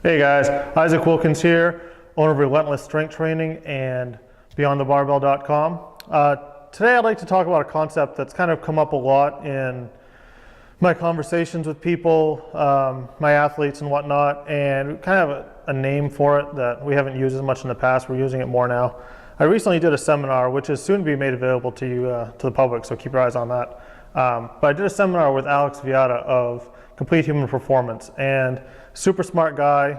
Hey guys, Isaac Wilkins here, owner of Relentless Strength Training and BeyondTheBarbell.com. Today I'd like to talk about a concept that's kind of come up a lot in my conversations with people, my athletes and whatnot, and kind of a name for it that we haven't used as much in the past. We're using it more now. I recently did a seminar, which is soon to be made available to you, to the public, so keep your eyes on that. But I did a seminar with Alex Viada of Complete Human Performance, and super smart guy.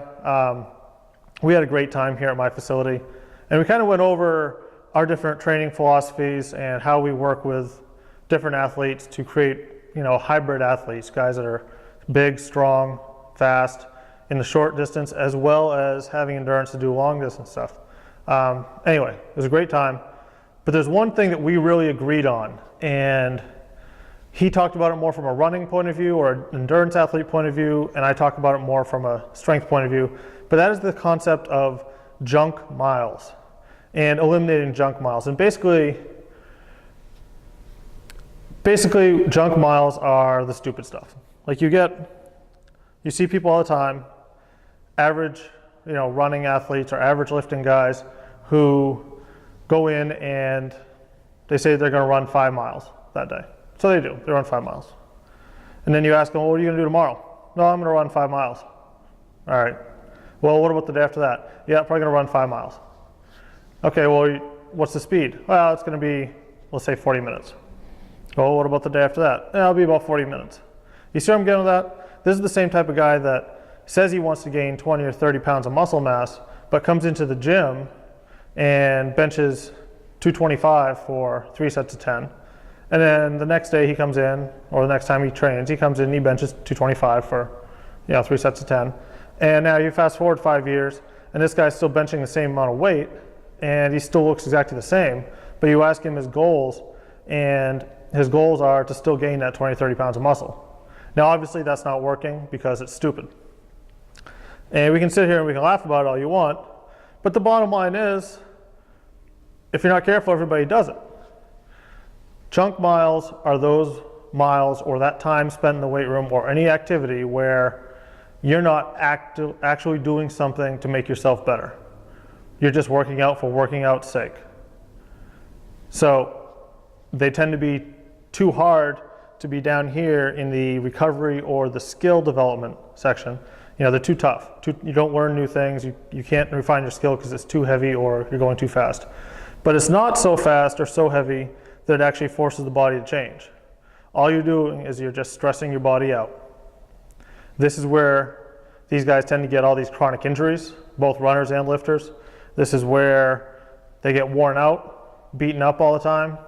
We had a great time here at my facility, and we kind of went over our different training philosophies and how we work with different athletes to create, hybrid athletes, guys that are big, strong, fast in the short distance, as well as having endurance to do long distance stuff. Anyway, it was a great time, but there's one thing that we really agreed on, and he talked about it more from a running point of view or an endurance athlete point of view, and I talk about it more from a strength point of view. But that is the concept of junk miles and eliminating junk miles. And basically junk miles are the stupid stuff. Like you see people all the time, average, running athletes or average lifting guys who go in and they say they're going to run 5 miles that day. So they do, they run 5 miles. And then you ask them, well, what are you gonna do tomorrow? No, I'm gonna run 5 miles. All right, well, what about the day after that? Yeah, probably gonna run 5 miles. Okay, well, what's the speed? Well, it's gonna be, let's say 40 minutes. Well, what about the day after that? Yeah, it'll be about 40 minutes. You see where I'm getting with that? This is the same type of guy that says he wants to gain 20 or 30 pounds of muscle mass, but comes into the gym and benches 225 for 3 sets of 10. And then the next day he comes in, or the next time he trains, he comes in and he benches 225 for 3 sets of 10. And now you fast forward 5 years, and this guy's still benching the same amount of weight, and he still looks exactly the same. But you ask him his goals, and his goals are to still gain that 20, 30 pounds of muscle. Now obviously that's not working because it's stupid. And we can sit here and we can laugh about it all you want, but the bottom line is, if you're not careful, everybody does it. Junk miles are those miles or that time spent in the weight room or any activity where you're not actually doing something to make yourself better. You're just working out for working out's sake. So they tend to be too hard to be down here in the recovery or the skill development section. They're too tough. You don't learn new things. You can't refine your skill because it's too heavy or you're going too fast. But it's not so fast or so heavy that it actually forces the body to change. All you're doing is you're just stressing your body out. This is where these guys tend to get all these chronic injuries, both runners and lifters. This is where they get worn out, beaten up all the time,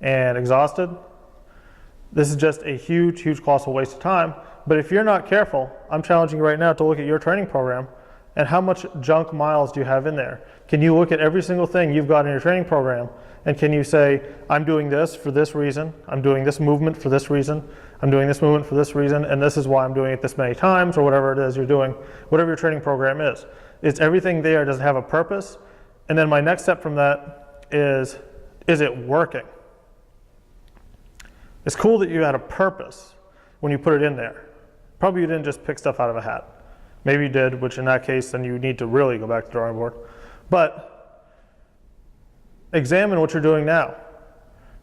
and exhausted. This is just a huge, huge colossal waste of time. But if you're not careful, I'm challenging you right now to look at your training program and how much junk miles do you have in there? Can you look at every single thing you've got in your training program and can you say, I'm doing this for this reason, I'm doing this movement for this reason, I'm doing this movement for this reason, and this is why I'm doing it this many times, or whatever it is you're doing, whatever your training program is. Is everything there, does it have a purpose? And then my next step from that is it working? It's cool that you had a purpose when you put it in there. Probably you didn't just pick stuff out of a hat. Maybe you did, which in that case, then you need to really go back to the drawing board. But examine what you're doing now.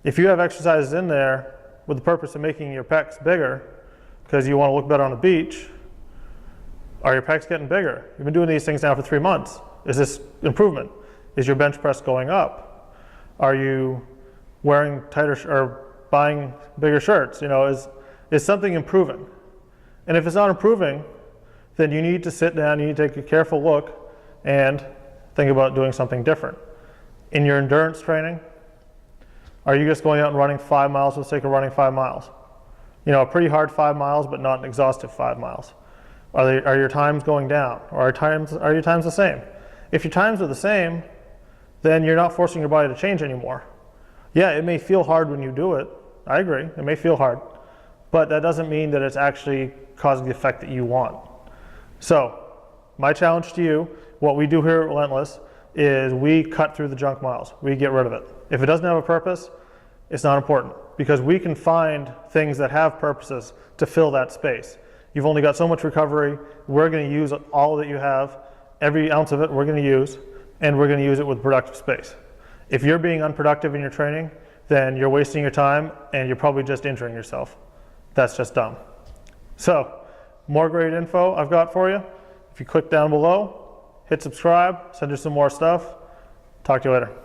If you have exercises in there with the purpose of making your pecs bigger because you want to look better on the beach, are your pecs getting bigger? You've been doing these things now for 3 months. Is this improvement? Is your bench press going up? Are you wearing tighter or buying bigger shirts? Is something improving? And if it's not improving, then you need to sit down, you need to take a careful look and think about doing something different. In your endurance training, are you just going out and running 5 miles for the sake of running 5 miles? A pretty hard 5 miles, but not an exhaustive 5 miles. Are your times going down? Or are your times the same? If your times are the same, then you're not forcing your body to change anymore. Yeah, it may feel hard when you do it. I agree, it may feel hard. But that doesn't mean that it's actually causing the effect that you want. So, my challenge to you, what we do here at Relentless, is we cut through the junk miles. We get rid of it. If it doesn't have a purpose, it's not important because we can find things that have purposes to fill that space. You've only got so much recovery. We're going to use all that you have. Every ounce of it we're going to use, and we're going to use it with productive space. If you're being unproductive in your training, then you're wasting your time and you're probably just injuring yourself. That's just dumb. So, more great info I've got for you. If you click down below, hit subscribe, send you some more stuff. Talk to you later.